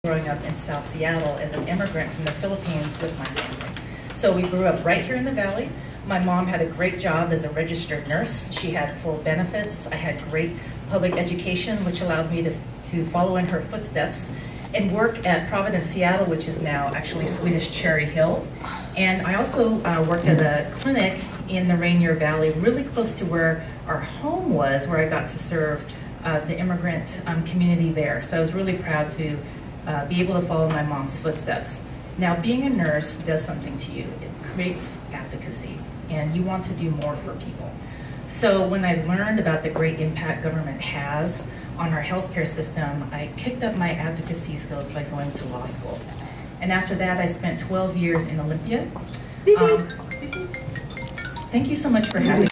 Growing up in South Seattle as an immigrant from the Philippines with my family. So we grew up right here in the Valley. My mom had a great job as a registered nurse. She had full benefits. I had great public education, which allowed me to follow in her footsteps and work at Providence, Seattle, which is now actually Swedish Cherry Hill. And I also worked at a clinic in the Rainier Valley, really close to where our home was, where I got to serve the immigrant community there. So I was really proud to be able to follow my mom's footsteps. Now, being a nurse does something to you. It creates advocacy, and you want to do more for people. So when I learned about the great impact government has on our healthcare system, I picked up my advocacy skills by going to law school. And after that, I spent 12 years in Olympia. Thank you so much for having me.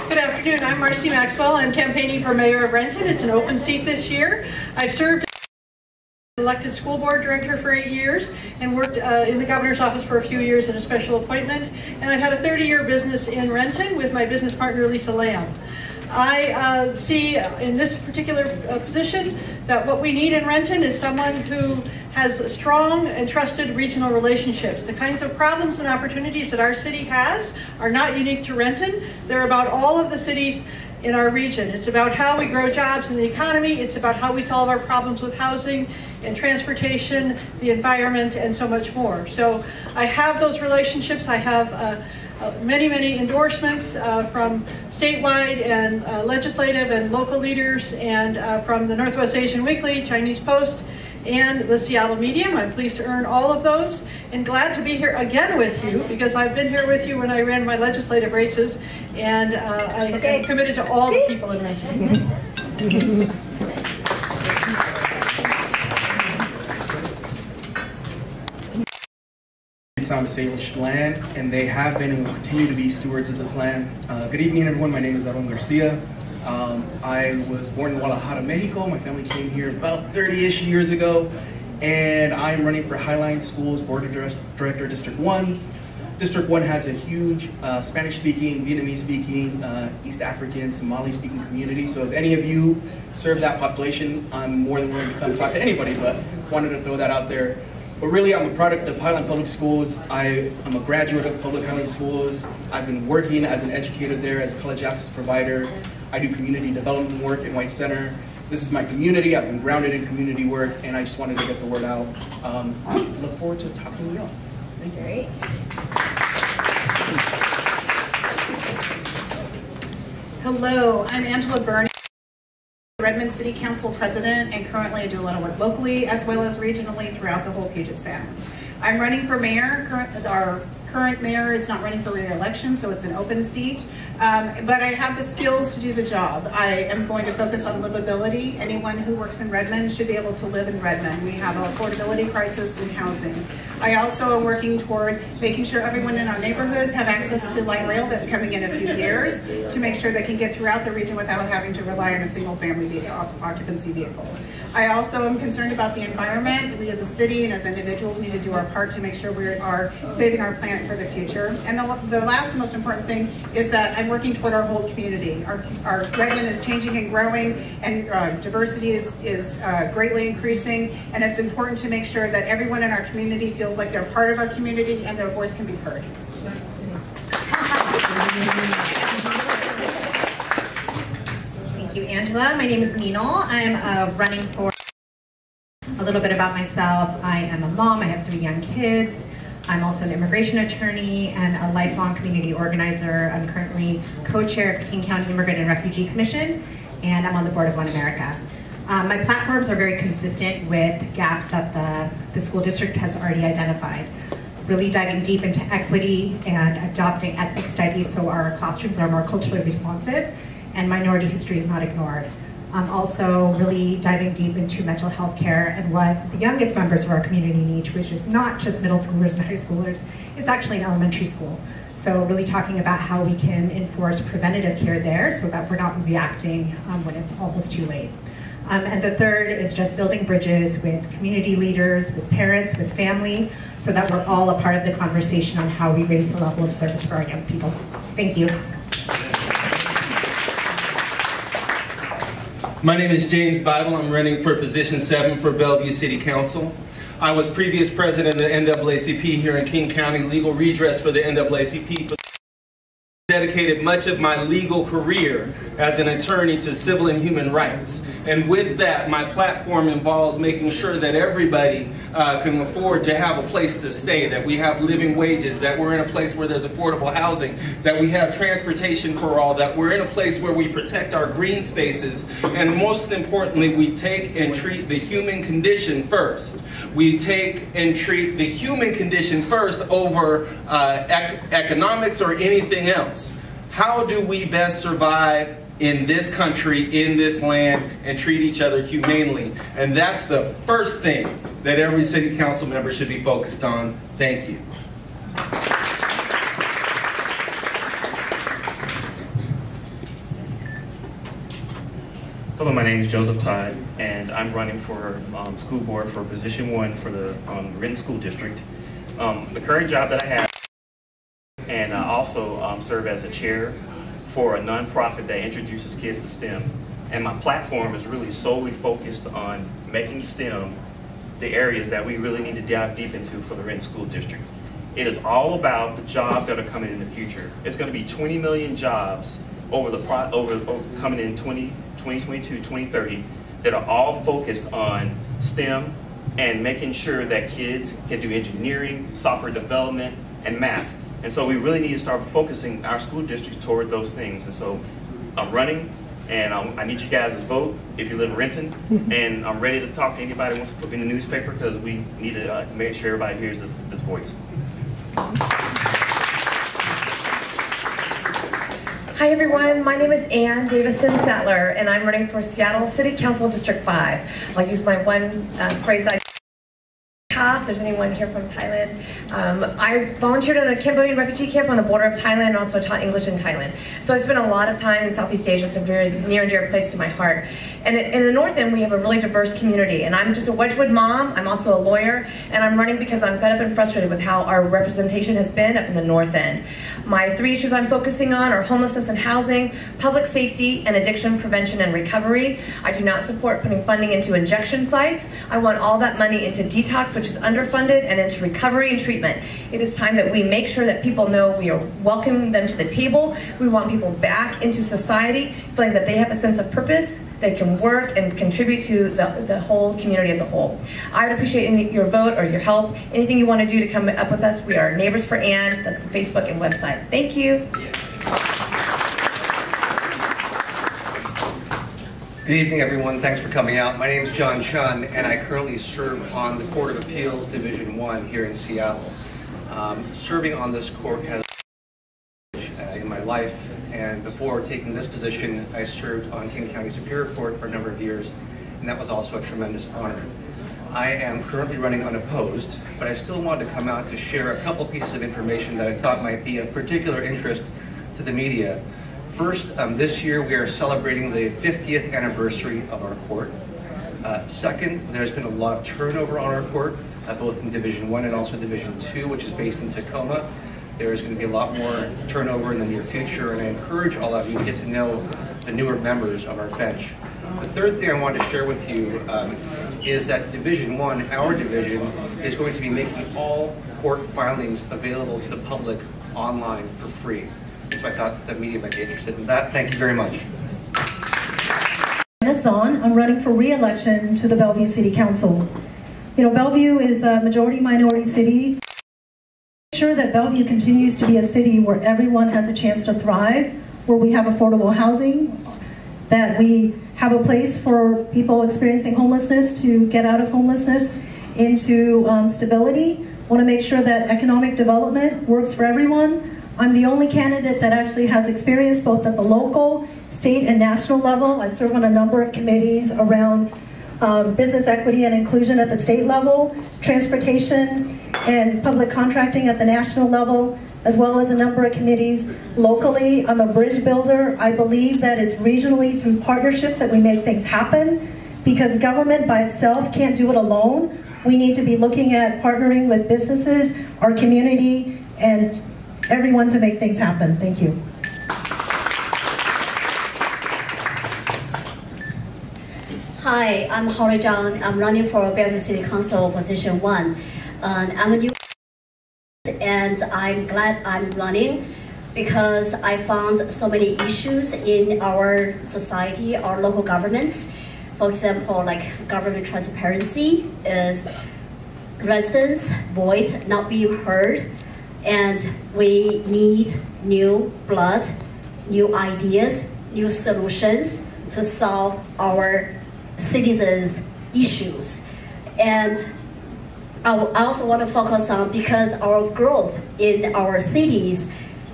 Good afternoon, I'm Marcy Maxwell. I'm campaigning for mayor of Renton. It's an open seat this year. I've served as elected school board director for 8 years and worked in the governor's office for a few years in a special appointment. And I've had a 30-year business in Renton with my business partner, Lisa Lamb. I see in this particular position that what we need in Renton is someone who has strong and trusted regional relationships. The kinds of problems and opportunities that our city has are not unique to Renton. They're about all of the cities in our region. It's about how we grow jobs in the economy. It's about how we solve our problems with housing and transportation, the environment, and so much more. So I have those relationships. I have many endorsements from statewide and legislative and local leaders, and from the Northwest Asian Weekly, Chinese Post, and the Seattle Medium. I'm pleased to earn all of those and glad to be here again with you, because I've been here with you when I ran my legislative races, and I am committed to all the people in Renton. It's on Salish land, and they have been and will continue to be stewards of this land. Good evening, everyone. My name is Aaron Garcia. I was born in Guadalajara, Mexico. My family came here about 30-ish years ago, and I'm running for Highline Schools Board of Director, District 1. District 1 has a huge Spanish-speaking, Vietnamese-speaking, East African, Somali-speaking community. So if any of you serve that population, I'm more than willing to come talk to anybody, but wanted to throw that out there. But really, I'm a product of Highline Public Schools. I'm a graduate of Public Highline Schools. I've been working as an educator there, as a college access provider. I do community development work in White Center. This is my community. I've been grounded in community work, and I just wanted to get the word out. Look forward to talking to you all. Thank you. Great. Hello, I'm Angela Burney, Redmond City Council President, and currently I do a lot of work locally as well as regionally throughout the whole Puget Sound. I'm running for mayor. Our current mayor is not running for re-election, so it's an open seat. But I have the skills to do the job. I am going to focus on livability. Anyone who works in Redmond should be able to live in Redmond. We have an affordability crisis in housing. I also am working toward making sure everyone in our neighborhoods have access to light rail that's coming in a few years to make sure they can get throughout the region without having to rely on a single family occupancy vehicle. I also am concerned about the environment. We as a city and as individuals need to do our part to make sure we are saving our planet for the future. And the last and most important thing is that I'm working toward our whole community. Our Redmond is changing and growing, and diversity is greatly increasing, and it's important to make sure that everyone in our community feels like they're part of our community and their voice can be heard. Thank you, Angela. My name is Minal. I'm running for a little bit about myself. I am a mom. I have 3 young kids. I'm also an immigration attorney and a lifelong community organizer. I'm currently co-chair of the King County Immigrant and Refugee Commission, and I'm on the board of One America. My platforms are very consistent with gaps that the school district has already identified. Really diving deep into equity and adopting ethnic studies so our classrooms are more culturally responsive and minority history is not ignored. Also really diving deep into mental health care and what the youngest members of our community need, which is not just middle schoolers and high schoolers, it's actually in elementary school. So really talking about how we can enforce preventative care there so that we're not reacting when it's almost too late. And the third is just building bridges with community leaders, with parents, with family, so that we're all a part of the conversation on how we raise the level of service for our young people. Thank you. My name is James Bible. I'm running for position 7 for Bellevue City Council. I was previous president of the NAACP here in King County, legal redress for the NAACP. Dedicated much of my legal career as an attorney to civil and human rights. And with that, my platform involves making sure that everybody can afford to have a place to stay, that we have living wages, that we're in a place where there's affordable housing, that we have transportation for all, that we're in a place where we protect our green spaces, and most importantly, we take and treat the human condition first. We take and treat the human condition first over economics or anything else. How do we best survive in this country, in this land, and treat each other humanely? And that's the first thing that every city council member should be focused on. Thank you. Hello, my name is Joseph Todd, and I'm running for school board for position 1 for the Renton School District. The current job that I have, and I also serve as a chair for a nonprofit that introduces kids to STEM. And my platform is really solely focused on making STEM the areas that we really need to dive deep into for the Renton School District. It is all about the jobs that are coming in the future. It's going to be 20 million jobs coming in 2022, 2030 that are all focused on STEM and making sure that kids can do engineering, software development, and math. And so we really need to start focusing our school district toward those things. And so I'm running, and I need you guys to vote if you live in Renton. And I'm ready to talk to anybody who wants to put me in the newspaper, because we need to make sure everybody hears this voice. Hi everyone, my name is Ann Davison Sattler, and I'm running for Seattle City Council District 5. I'll use my one phrase I have. If there's anyone here from Thailand. I volunteered at a Cambodian refugee camp on the border of Thailand and also taught English in Thailand. So I spent a lot of time in Southeast Asia. It's a very near and dear place to my heart. And in the North End, we have a really diverse community. And I'm just a Wedgwood mom. I'm also a lawyer. And I'm running because I'm fed up and frustrated with how our representation has been up in the North End. My 3 issues I'm focusing on are homelessness and housing, public safety, and addiction prevention and recovery. I do not support putting funding into injection sites. I want all that money into detox, which is underfunded, and into recovery and treatment. It is time that we make sure that people know we are welcoming them to the table. We want people back into society, feeling that they have a sense of purpose, they can work and contribute to the whole community as a whole. I would appreciate your vote or your help. Anything you want to do to come up with us. We are Neighbors for Ann. That's the Facebook and website. Thank you. Good evening, everyone. Thanks for coming out. My name is John Chun, and I currently serve on the Court of Appeals Division 1 here in Seattle. Serving on this court has in my life, and before taking this position, I served on King County Superior Court for a number of years, and that was also a tremendous honor. I am currently running unopposed, but I still wanted to come out to share a couple pieces of information that I thought might be of particular interest to the media. First, this year we are celebrating the 50th anniversary of our court. Second, there's been a lot of turnover on our court, both in Division 1 and also Division 2, which is based in Tacoma. There is going to be a lot more turnover in the near future, and I encourage all of you to get to know the newer members of our bench. The third thing I wanted to share with you is that Division 1, our division, is going to be making all court filings available to the public online for free. So I thought the media might be interested in that. Thank you very much. Anna Zahn. I'm running for re-election to the Bellevue City Council. You know, Bellevue is a majority-minority city. Make sure that Bellevue continues to be a city where everyone has a chance to thrive, where we have affordable housing, that we have a place for people experiencing homelessness to get out of homelessness into stability. I want to make sure that economic development works for everyone. I'm the only candidate that actually has experience both at the local, state, and national level. I serve on a number of committees around business equity and inclusion at the state level, transportation and public contracting at the national level, as well as a number of committees locally. I'm a bridge builder. I believe that it's regionally through partnerships that we make things happen, because government by itself can't do it alone. We need to be looking at partnering with businesses, our community, and everyone to make things happen. Thank you. Hi, I'm Holly Zhang. I'm running for Bellevue City Council position 1. I'm a new and I'm glad I'm running because I found so many issues in our society, our local governments. For example, like government transparency is residents' voice not being heard, and we need new blood, new ideas, new solutions to solve our citizens' issues. And I also want to focus on, because our growth in our cities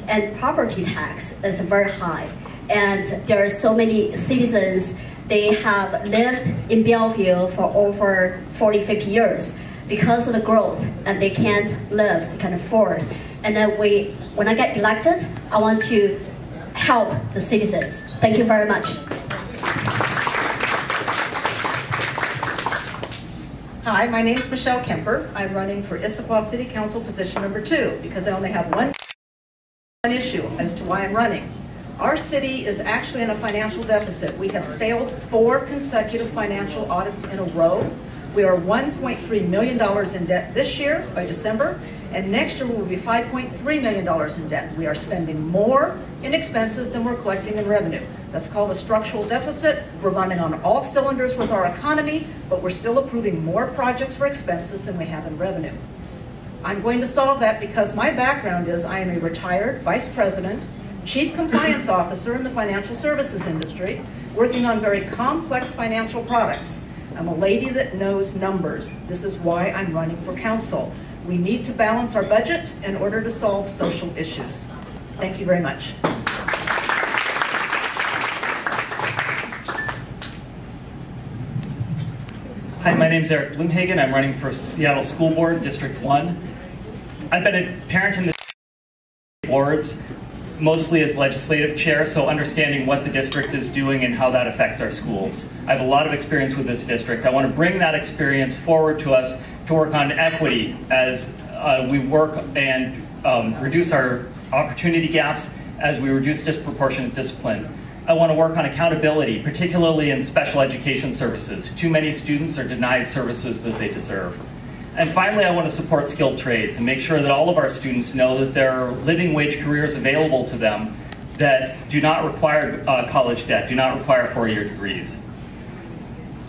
and property tax is very high, and there are so many citizens, they have lived in Bellevue for over 40, 50 years because of the growth, and they can't live, they can't afford. And then when I get elected, I want to help the citizens. Thank you very much. Hi, my name is Michelle Kemper. I'm running for Issaquah City Council position number 2 because I only have one issue as to why I'm running. Our city is actually in a financial deficit. We have failed 4 consecutive financial audits in a row. We are $1.3 million in debt this year by December, and next year we will be $5.3 million in debt. We are spending more in expenses than we're collecting in revenue. That's called a structural deficit. We're running on all cylinders with our economy, but we're still approving more projects for expenses than we have in revenue. I'm going to solve that because my background is I am a retired vice president, chief compliance officer in the financial services industry, working on very complex financial products. I'm a lady that knows numbers. This is why I'm running for council. We need to balance our budget in order to solve social issues. Thank you very much. Hi, my name is Eric Bloomhagen. I'm running for Seattle School Board, District 1. I've been a parent in the boards, mostly as legislative chair, so understanding what the district is doing and how that affects our schools. I have a lot of experience with this district. I want to bring that experience forward to us to work on equity as we work and reduce our opportunity gaps, as we reduce disproportionate discipline. I want to work on accountability, particularly in special education services. Too many students are denied services that they deserve. And finally, I want to support skilled trades and make sure that all of our students know that there are living wage careers available to them that do not require college debt, do not require 4-year degrees.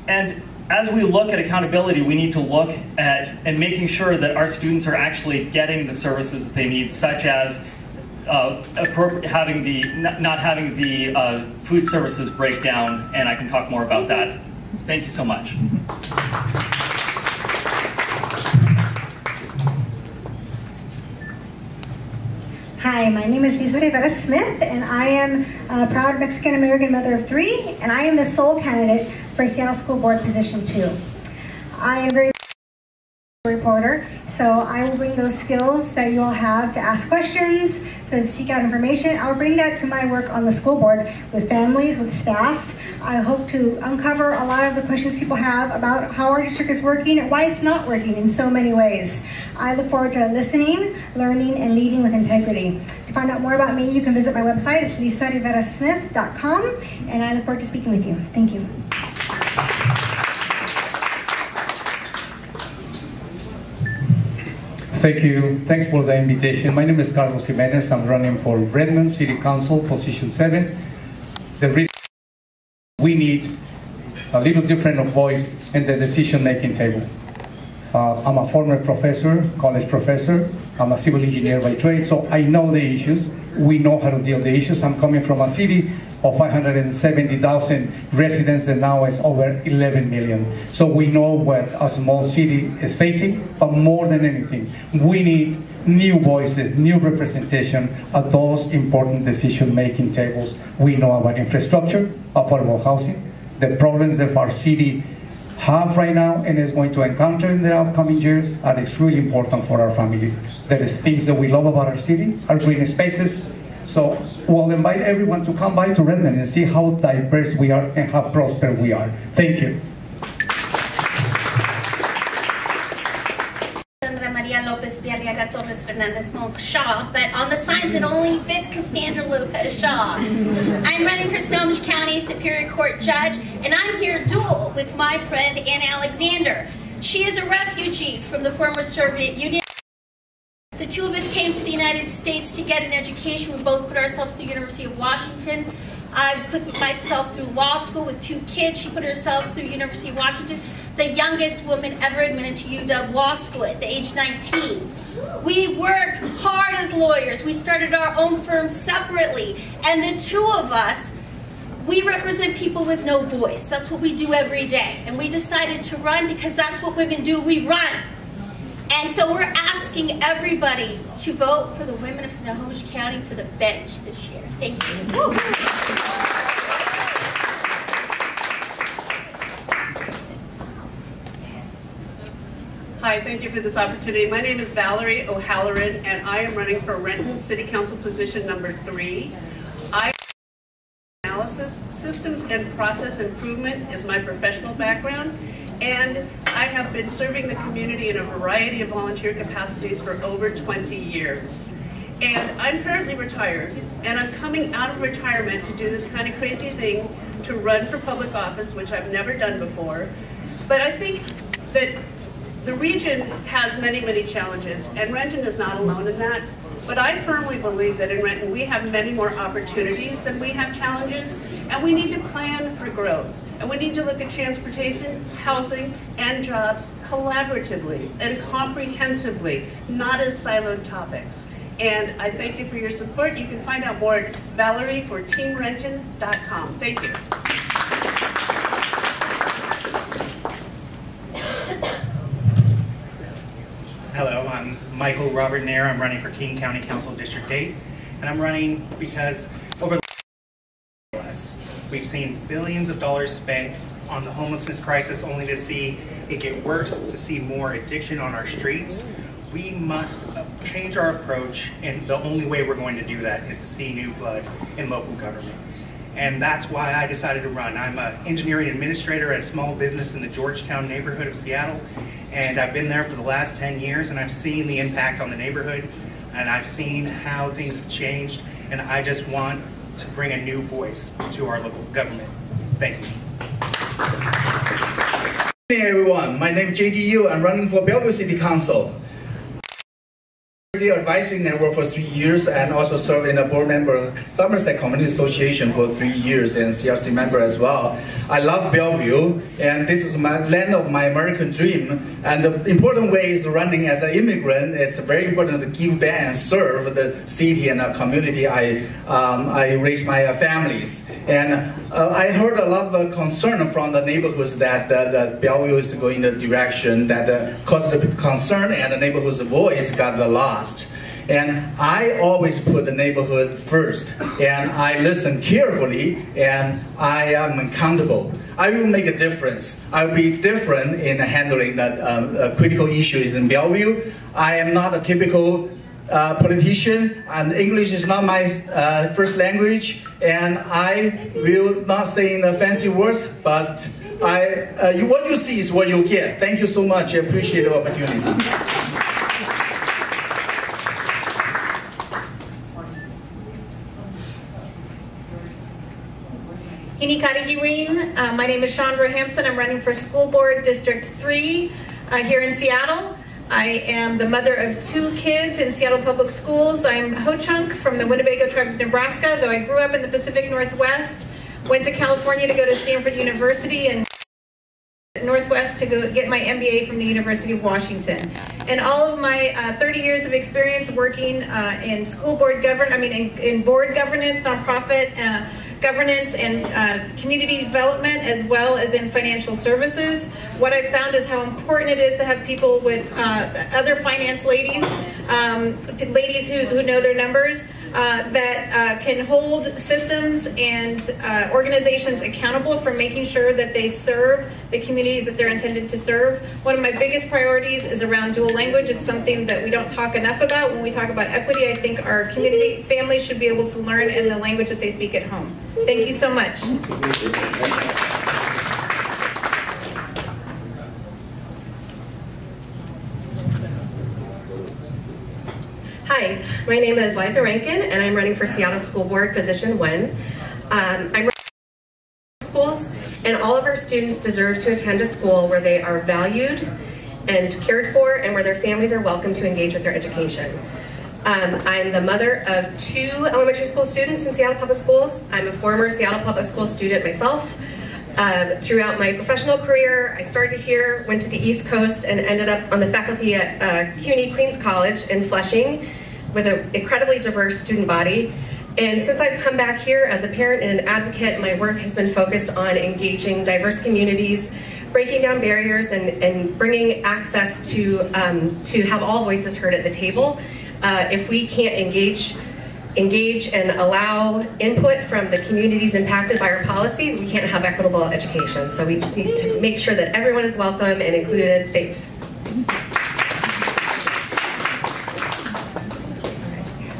And as we look at accountability, we need to look at and making sure that our students are actually getting the services that they need, such as not having the food services break down, and I can talk more about that. Thank you so much. Hi, my name is Lisa Rivera Smith, and I am a proud Mexican-American mother of 3, and I am the sole candidate for Seattle School Board position 2. I am very reporter, so I will bring those skills that you all have to ask questions, to seek out information. I'll bring that to my work on the school board with families, with staff. I hope to uncover a lot of the questions people have about how our district is working and why it's not working in so many ways. I look forward to listening, learning, and leading with integrity. To find out more about me, you can visit my website. It's lisariverasmith.com, and I look forward to speaking with you. Thank you. Thank you. Thanks for the invitation. My name is Carlos Jimenez. I'm running for Redmond City Council, position 7. The reason we need a little different of voice in the decision-making table. I'm a former professor, college professor. I'm a civil engineer by trade, so I know the issues. We know how to deal with the issues. I'm coming from a city of 570,000 residents, and now it's over 11 million. So we know what a small city is facing, but more than anything, we need new voices, new representation at those important decision-making tables. We know about infrastructure, affordable housing, the problems that our city have right now and is going to encounter in the upcoming years are extremely important for our families. There is things that we love about our city, our green spaces. So we'll invite everyone to come by to Redmond and see how diverse we are and how prosperous we are. Thank you. Sandra María López de Arriaga Torres. Lopez Fernandez Shaw, but on the signs it only fits Cassandra Lopez Shaw. I'm running for Snohomish County Superior Court Judge, and I'm here dual with my friend Anna Alexander. She is a refugee from the former Soviet Union. The two of us came to the United States to get an education. We both put ourselves through the University of Washington. I put myself through law school with 2 kids. She put herself through University of Washington, the youngest woman ever admitted to UW Law School at the age 19. We worked hard as lawyers. We started our own firm separately. And the two of us, we represent people with no voice. That's what we do every day. And we decided to run because that's what women do. We run. And so we're asking everybody to vote for the women of Snohomish County for the bench this year. Thank you. Woo. Hi, thank you for this opportunity. My name is Valerie O'Halloran, and I am running for Renton City Council position number 3. Analysis, systems and process improvement is my professional background, and I have been serving the community in a variety of volunteer capacities for over 20 years. And I'm currently retired, and I'm coming out of retirement to do this kind of crazy thing, to run for public office, which I've never done before. But I think that the region has many, many challenges, and Renton is not alone in that. But I firmly believe that in Renton we have many more opportunities than we have challenges, and we need to plan for growth. And we need to look at transportation, housing, and jobs collaboratively and comprehensively, not as siloed topics. And I thank you for your support. You can find out more at ValerieForTeamRenton.com. Thank you. Hello, I'm Michael Robert Nair. I'm running for King County Council District 8, and I'm running because over the last we've seen billions of dollars spent on the homelessness crisis only to see it get worse, to see more addiction on our streets. We must change our approach, and the only way we're going to do that is to see new blood in local government. And that's why I decided to run. I'm an engineering administrator at a small business in the Georgetown neighborhood of Seattle, and I've been there for the last 10 years, and I've seen the impact on the neighborhood, and I've seen how things have changed, and I just want to bring a new voice to our local government. Thank you. Good evening, everyone. My name is JDU. I'm running for Bellevue City Council. Advisory Network for 3 years, and also served in the board member of Somerset Community Association for 3 years, and CRC member as well. I love Bellevue, and this is my land of my American dream. And the important way is running as an immigrant. It's very important to give back and serve the city and the community I raise my families. And I heard a lot of concern from the neighborhoods that Bellevue is going in the direction that caused the concern, and the neighborhood's voice got lost. And I always put the neighborhood first, and I listen carefully, and I am accountable. I will make a difference. I will be different in handling the critical issues in Bellevue. I am not a typical politician, and English is not my first language, and I will not say in the fancy words, but what you see is what you get. Thank you so much. I appreciate the opportunity. My name is Chandra Hampson. I'm running for School Board District 3 here in Seattle. I am the mother of 2 kids in Seattle Public Schools. I'm Ho-Chunk from the Winnebago tribe of Nebraska, though I grew up in the Pacific Northwest, went to California to go to Stanford University, and Northwest to go get my MBA from the University of Washington. And all of my 30 years of experience working in school board in board governance, nonprofit governance, and community development, as well as in financial services. What I've found is how important it is to have people with other finance ladies, ladies who know their numbers, that can hold systems and organizations accountable for making sure that they serve the communities that they're intended to serve. One of my biggest priorities is around dual language. It's something that we don't talk enough about. When we talk about equity, I think our community families should be able to learn in the language that they speak at home. Thank you so much. Hi, my name is Liza Rankin, and I'm running for Seattle School Board Position 1. I'm running for schools, and all of our students deserve to attend a school where they are valued and cared for, and where their families are welcome to engage with their education. I'm the mother of 2 elementary school students in Seattle Public Schools. I'm a former Seattle Public School student myself. Throughout my professional career, I started here, went to the East Coast, and ended up on the faculty at CUNY Queens College in Flushing with an incredibly diverse student body. And since I've come back here as a parent and an advocate, my work has been focused on engaging diverse communities, breaking down barriers, and bringing access to have all voices heard at the table. If we can't engage and allow input from the communities impacted by our policies, we can't have equitable education. So we just need to make sure that everyone is welcome and included. Thanks.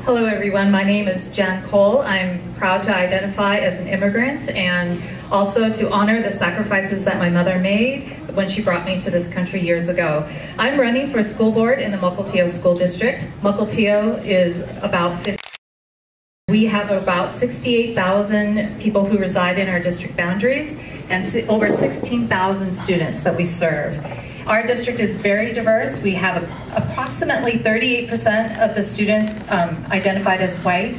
Hello everyone, my name is Jan Cole. I'm proud to identify as an immigrant and also to honor the sacrifices that my mother made when she brought me to this country years ago. I'm running for school board in the Mukilteo School District. Mukilteo is about 50. We have about 68,000 people who reside in our district boundaries and over 16,000 students that we serve. Our district is very diverse. We have approximately 38% of the students identified as white,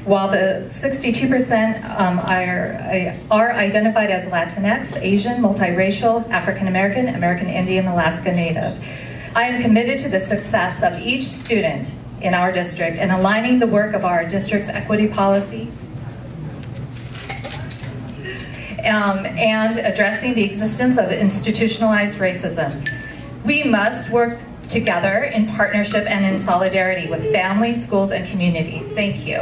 while the 62% are identified as Latinx, Asian, multiracial, African American, American Indian, Alaska Native. I am committed to the success of each student in our district and aligning the work of our district's equity policy and addressing the existence of institutionalized racism. We must work together in partnership and in solidarity with families, schools, and community. Thank you.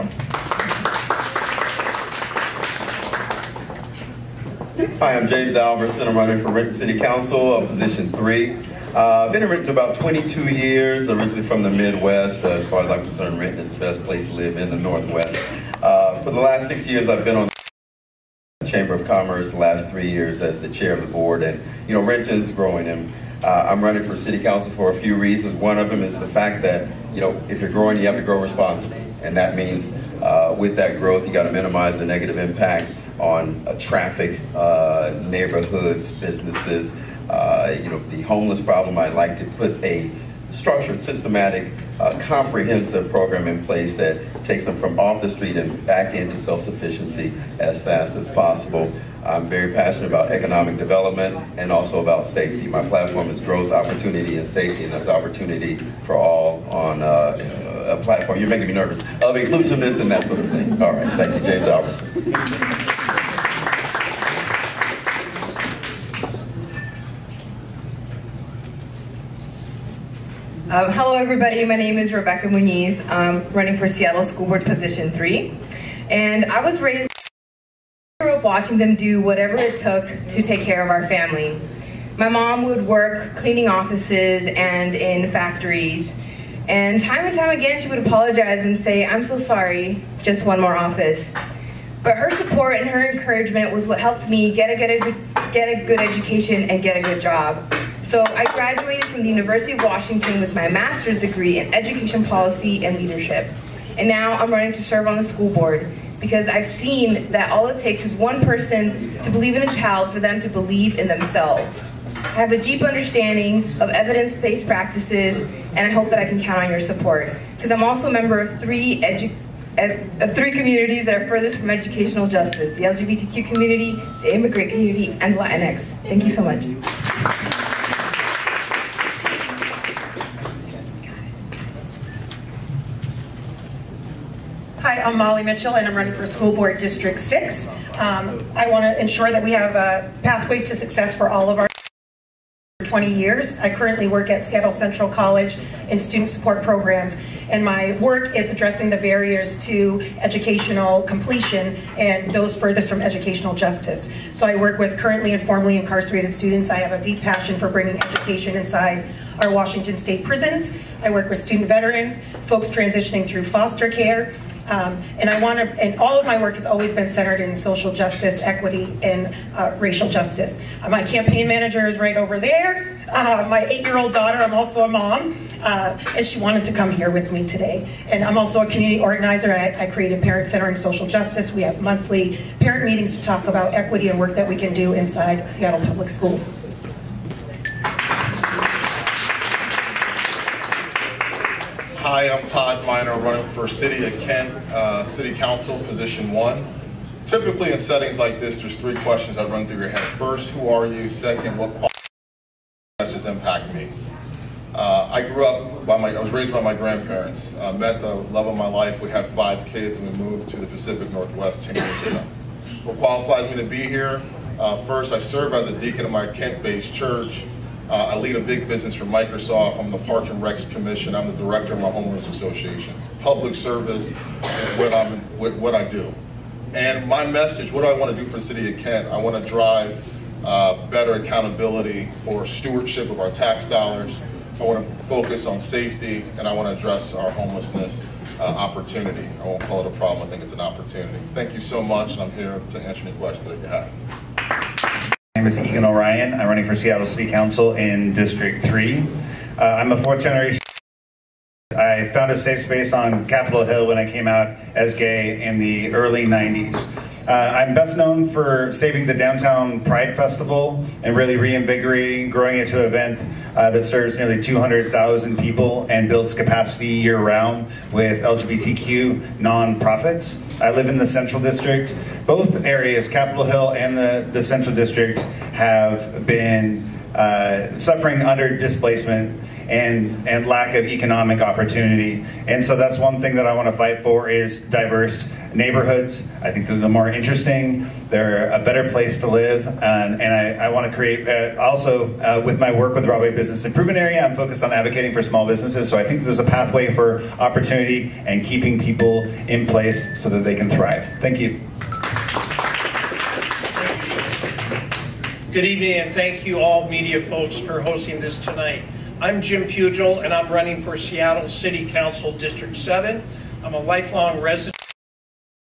Hi, I'm James Alverson. I'm running for Renton City Council, position 3. I've been in Renton about 22 years, originally from the Midwest. As far as I'm concerned, Renton is the best place to live in the Northwest. For the last 6 years, I've been on the Chamber of Commerce, the last 3 years as the chair of the board. And, you know, Renton's growing. And I'm running for city council for a few reasons. One of them is the fact that, you know, if you're growing, you have to grow responsibly. And that means with that growth, you got to minimize the negative impact on traffic, neighborhoods, businesses. You know, the homeless problem, I'd like to put a structured, systematic, comprehensive program in place that takes them from off the street and back into self-sufficiency as fast as possible. I'm very passionate about economic development and also about safety. My platform is growth, opportunity, and safety, and that's opportunity for all on a platform. You're making me nervous. Of inclusiveness and that sort of thing. All right, thank you, James Alverson. Hello everybody, my name is Rebecca Muniz. I'm running for Seattle School Board Position 3. And I was raised, grew up watching them do whatever it took to take care of our family. My mom would work cleaning offices and in factories. And time again she would apologize and say, "I'm so sorry, just one more office." But her support and her encouragement was what helped me get a good education and get a good job. So I graduated from the University of Washington with my master's degree in education policy and leadership. And now I'm running to serve on the school board because I've seen that all it takes is one person to believe in a child for them to believe in themselves. I have a deep understanding of evidence-based practices, and I hope that I can count on your support. Because I'm also a member of three communities that are furthest from educational justice: the LGBTQ community, the immigrant community, and Latinx. Thank you so much. Hi, I'm Molly Mitchell, and I'm running for School Board District 6. I want to ensure that we have a pathway to success for all of our 20 years. I currently work at Seattle Central College in student support programs, and my work is addressing the barriers to educational completion and those furthest from educational justice. So I work with currently and formerly incarcerated students. I have a deep passion for bringing education inside our Washington state prisons. I work with student veterans, folks transitioning through foster care, And and all of my work has always been centered in social justice, equity, and racial justice. My campaign manager is right over there. My 8-year-old daughter, I'm also a mom, and she wanted to come here with me today. And I'm also a community organizer. I created Parent Centering Social Justice. We have monthly parent meetings to talk about equity and work that we can do inside Seattle Public Schools. Hi, I'm Todd Miner, running for City of Kent, City Council, Position 1. Typically in settings like this, there's 3 questions that run through your head. First, who are you? Second, what messages impact me? I was raised by my grandparents. Met the love of my life. We had 5 kids and we moved to the Pacific Northwest 10 years ago. What qualifies me to be here? First, I serve as a deacon in my Kent-based church. I lead a big business for Microsoft. I'm the Parks and Recs Commission. I'm the director of my homeowners associations. Public service is what I do. And my message, what do I want to do for the City of Kent? I want to drive better accountability for stewardship of our tax dollars. I want to focus on safety, and I want to address our homelessness opportunity. I won't call it a problem. I think it's an opportunity. Thank you so much, and I'm here to answer any questions that you have. My name is Egan O'Ryan. I'm running for Seattle City Council in District 3. I'm a 4th generation. I found a safe space on Capitol Hill when I came out as gay in the early 90s. I'm best known for saving the Downtown Pride Festival and really reinvigorating, growing it to an event that serves nearly 200,000 people and builds capacity year-round with LGBTQ nonprofits. I live in the Central District. Both areas, Capitol Hill and the Central District, have been suffering under displacement and lack of economic opportunity. And so that's one thing that I want to fight for is diverse neighborhoods. I think they're the more interesting, they're a better place to live, and I want to create, also with my work with the Broadway Business Improvement Area, I'm focused on advocating for small businesses, so I think there's a pathway for opportunity and keeping people in place so that they can thrive. Thank you. Good evening, and thank you all media folks for hosting this tonight. I'm Jim Pugel, and I'm running for Seattle City Council District 7. I'm a lifelong resident of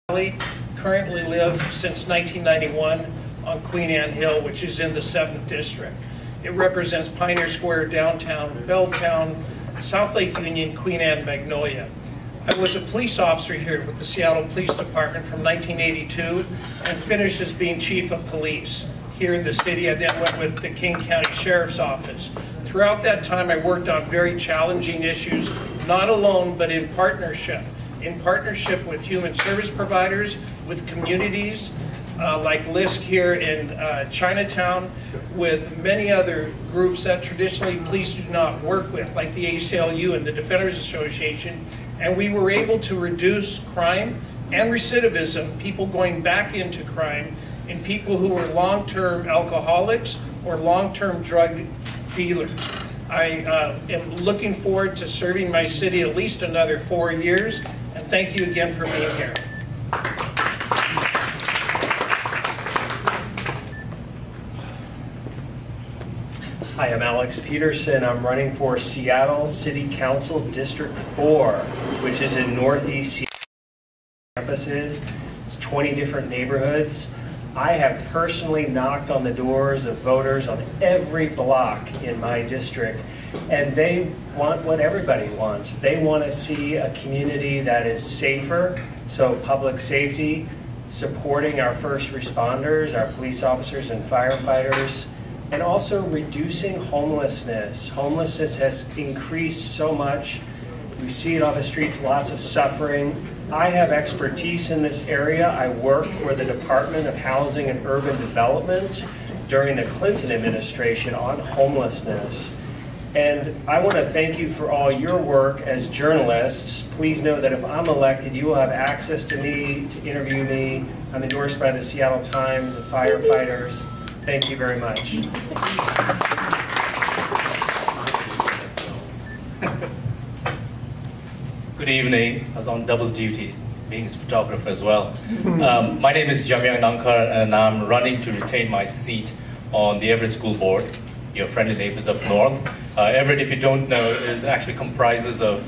the Valley, currently live since 1991 on Queen Anne Hill, which is in the 7th District. It represents Pioneer Square, downtown, Belltown, South Lake Union, Queen Anne, Magnolia. I was a police officer here with the Seattle Police Department from 1982 and finished as being chief of police here in the city. I then went with the King County Sheriff's Office. Throughout that time, I worked on very challenging issues, not alone, but in partnership with human service providers, with communities like LISC here in Chinatown, with many other groups that traditionally police do not work with, like the ACLU and the Defenders Association, and we were able to reduce crime and recidivism, people going back into crime, in people who were long-term alcoholics or long-term drug dealers. I am looking forward to serving my city at least another 4 years, and thank you again for being here. Hi, I'm Alex Peterson. I'm running for Seattle City Council District 4, which is in Northeast Seattle campuses. It's 20 different neighborhoods. I have personally knocked on the doors of voters on every block in my district, and they want what everybody wants. They want to see a community that is safer, so public safety, supporting our first responders, our police officers and firefighters, and also reducing homelessness. Homelessness has increased so much. We see it on the streets, lots of suffering. I have expertise in this area. I worked for the Department of Housing and Urban Development during the Clinton administration on homelessness. And I want to thank you for all your work as journalists. Please know that if I'm elected, you will have access to me, to interview me. I'm endorsed by the Seattle Times and firefighters. Thank you very much. Good evening. I was on double duty, being a photographer as well. My name is Jamyang Nankar, and I'm running to retain my seat on the Everett School Board, your friendly neighbors up north. Everett, if you don't know, actually comprises of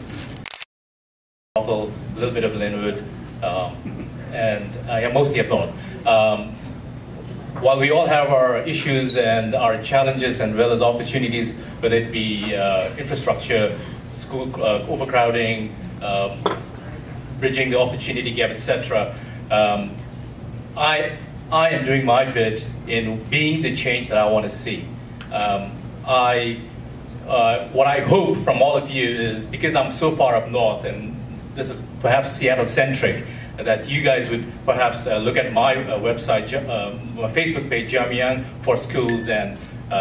Bothell, a little bit of Linwood, and mostly up north. While we all have our issues and our challenges and well as opportunities, whether it be infrastructure, school overcrowding, bridging the opportunity gap, etc., I am doing my bit in being the change that I want to see. What I hope from all of you is, because I'm so far up north, and this is perhaps Seattle-centric, that you guys would perhaps look at my website, my Facebook page, Jamyang for Schools, and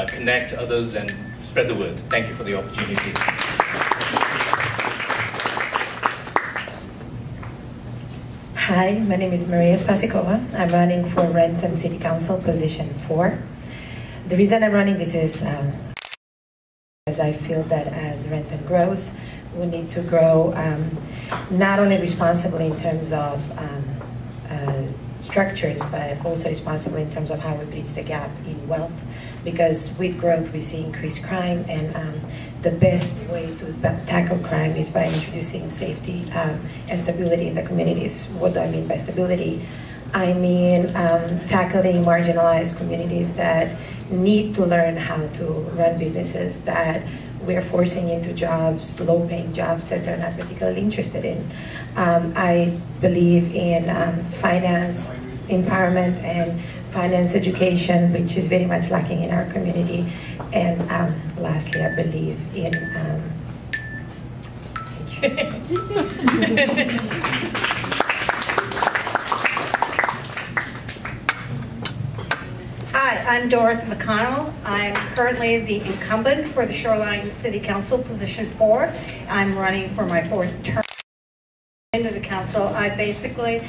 connect others and spread the word. Thank you for the opportunity. Hi, my name is Maria Spasikova. I'm running for Renton City Council, position 4. The reason I'm running this is as I feel that as Renton grows, we need to grow not only responsibly in terms of structures, but also responsibly in terms of how we bridge the gap in wealth. Because with growth, we see increased crime, and the best way to tackle crime is by introducing safety and stability in the communities. What do I mean by stability? I mean tackling marginalized communities that need to learn how to run businesses that we're forcing into jobs, low-paying jobs that they're not particularly interested in. I believe in finance empowerment and finance education, which is very much lacking in our community. And lastly, I believe in Hi, I'm Doris McConnell. I'm currently the incumbent for the Shoreline City Council, position 4. I'm running for my 4th term into the council. I basically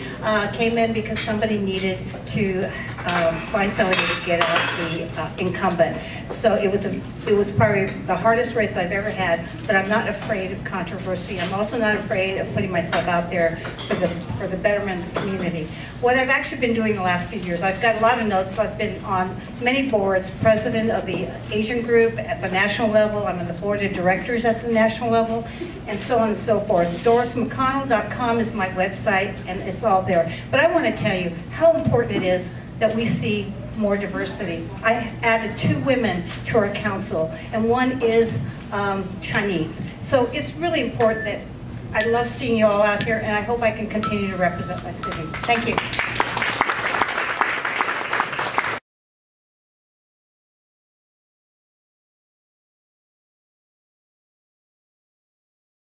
came in because somebody needed to find somebody to get out the incumbent. So it was probably the hardest race I've ever had, but I'm not afraid of controversy. I'm also not afraid of putting myself out there for the betterment of the community. What I've actually been doing the last few years, I've got a lot of notes. I've been on many boards, president of the Asian group at the national level. I'm on the board of directors at the national level, and so on and so forth. DorisMcConnell.com is my website, and it's all there. But I want to tell you how important it is that we see more diversity. I added 2 women to our council, and one is Chinese. So it's really important that I love seeing you all out here, and I hope I can continue to represent my city. Thank you.